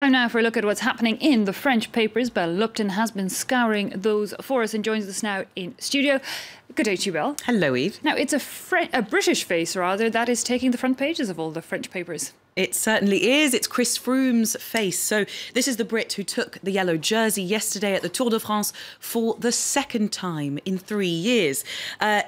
Time now for a look at what's happening in the French papers. Belle Lupton has been scouring those for us and joins us now in studio. Good day to you, Belle. Hello, Eve. Now, it's a British face, rather, that is taking the front pages of all the French papers. It certainly is. It's Chris Froome's face. So this is the Brit who took the yellow jersey yesterday at the Tour de France for the second time in 3 years.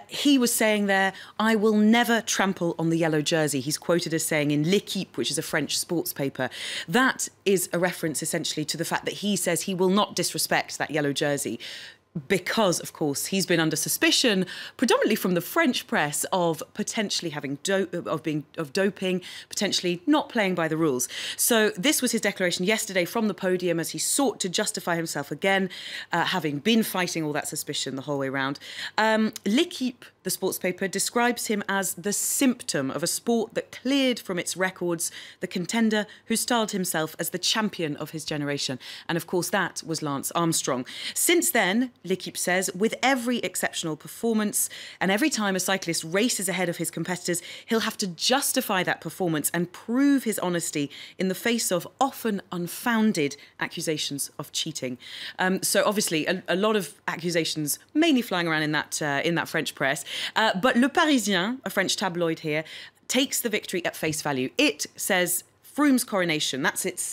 He was saying there, "I will never trample on the yellow jersey." He's quoted as saying in L'Équipe, which is a French sports paper. That is a reference essentially to the fact that he says he will not disrespect that yellow jersey, because, of course, he's been under suspicion, predominantly from the French press, of potentially having doping, potentially not playing by the rules. So this was his declaration yesterday from the podium as he sought to justify himself again, having been fighting all that suspicion the whole way round. L'Équipe, the sports paper, describes him as the symptom of a sport that cleared from its records the contender who styled himself as the champion of his generation. And, of course, that was Lance Armstrong. Since then, L'Équipe says, with every exceptional performance and every time a cyclist races ahead of his competitors, he'll have to justify that performance and prove his honesty in the face of often unfounded accusations of cheating. So obviously a lot of accusations mainly flying around in that French press. But Le Parisien, a French tabloid here, takes the victory at face value. It says Froome's coronation. That's its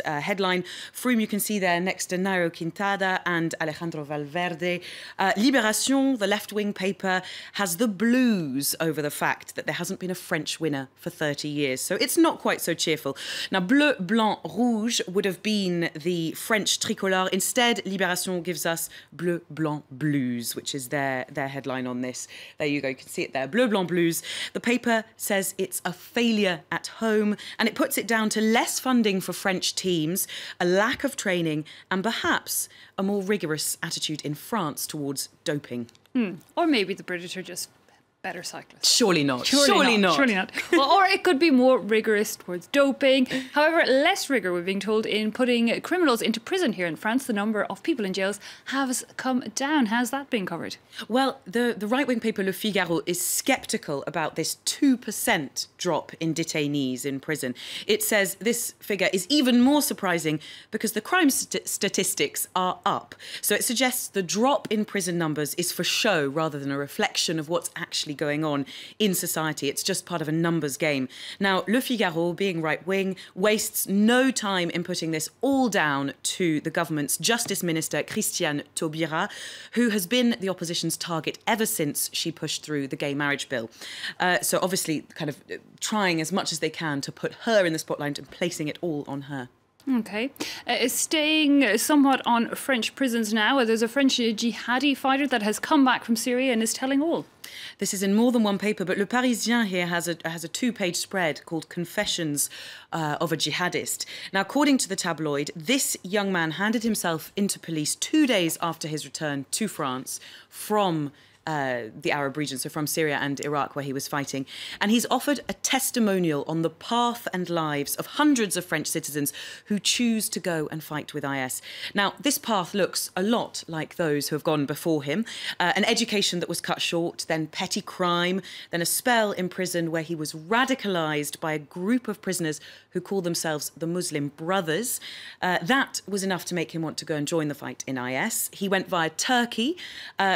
headline. Froome, you can see there next to Nairo Quintana and Alejandro Valverde. Libération, the left-wing paper, has the blues over the fact that there hasn't been a French winner for 30 years. So it's not quite so cheerful. Now, bleu, blanc, rouge would have been the French tricolore. Instead, Libération gives us bleu, blanc, blues, which is their headline on this. There you go. You can see it there. Bleu, blanc, blues. The paper says it's a failure at home, and it puts it down to less funding for French teams, a lack of training, and perhaps a more rigorous attitude in France towards doping. Or maybe the British are just better cyclists. Surely not. Surely not. Well, or it could be more rigorous towards doping. However, less rigour, we're being told, in putting criminals into prison here in France. The number of people in jails has come down. Has that been covered? Well, the right-wing paper Le Figaro is sceptical about this 2% drop in detainees in prison. It says this figure is even more surprising because the crime statistics are up. So it suggests the drop in prison numbers is for show rather than a reflection of what's actually going on in society. It's just part of a numbers game. Now, Le Figaro, being right-wing, wastes no time in putting this all down to the government's Justice Minister, Christiane Taubira, who has been the opposition's target ever since she pushed through the gay marriage bill. So obviously kind of trying as much as they can to put her in the spotlight and placing it all on her. OK. Staying somewhat on French prisons now, there's a French jihadi fighter that has come back from Syria and is telling all. This is in more than one paper, but Le Parisien here has a two-page spread called Confessions of a Jihadist. Now, according to the tabloid, this young man handed himself into police 2 days after his return to France from the Arab region, so from Syria and Iraq, where he was fighting. And he's offered a testimonial on the path and lives of hundreds of French citizens who choose to go and fight with IS. Now, this path looks a lot like those who have gone before him. An education that was cut short, then petty crime, then a spell in prison where he was radicalised by a group of prisoners who call themselves the Muslim Brothers. That was enough to make him want to go and join the fight in IS. He went via Turkey,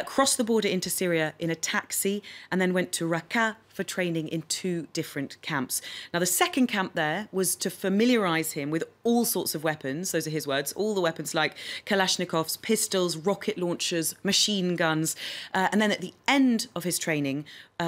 crossed the border into Syria in a taxi, and then went to Raqqa for training in 2 different camps. Now, the second camp there was to familiarise him with all sorts of weapons. Those are his words. All the weapons like Kalashnikovs, pistols, rocket launchers, machine guns. And then at the end of his training,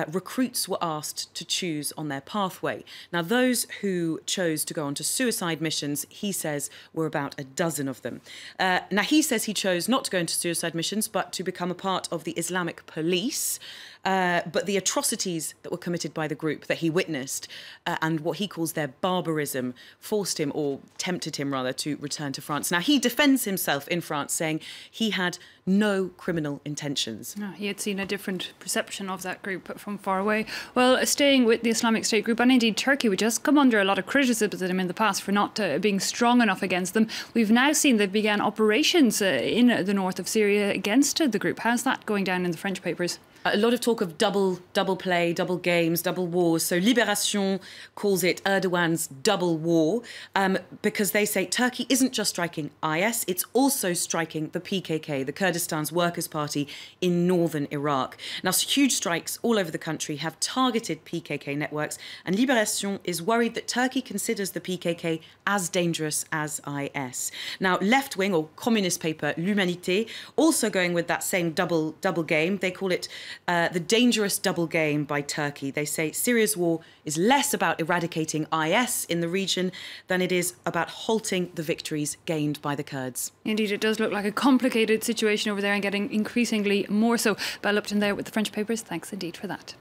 recruits were asked to choose on their pathway. Now, those who chose to go on to suicide missions, he says, were about a dozen of them. Now, he says he chose not to go into suicide missions, but to become a part of the Islamic police. But the atrocities that were committed by the group that he witnessed and what he calls their barbarism forced him, or tempted him rather, to return to France. Now, he defends himself in France, saying he had no criminal intentions. Oh, he had seen a different perception of that group from far away. Well, staying with the Islamic State group, and indeed Turkey, which has come under a lot of criticism in the past for not being strong enough against them, we've now seen they began operations in the north of Syria against the group. How's that going down in the French papers? A lot of talk of double play, double games, double wars. So Libération calls it Erdogan's double war because they say Turkey isn't just striking IS, it's also striking the PKK, the Kurdistan's Workers' Party in northern Iraq. Now, huge strikes all over the country have targeted PKK networks, and Libération is worried that Turkey considers the PKK as dangerous as IS. Now, left-wing or communist paper L'Humanité also going with that same double game. They call it the dangerous double game by Turkey. They say Syria's war is less about eradicating IS in the region than it is about halting the victories gained by the Kurds. Indeed, it does look like a complicated situation over there and getting increasingly more so. Belle Upton there with the French papers. Thanks indeed for that.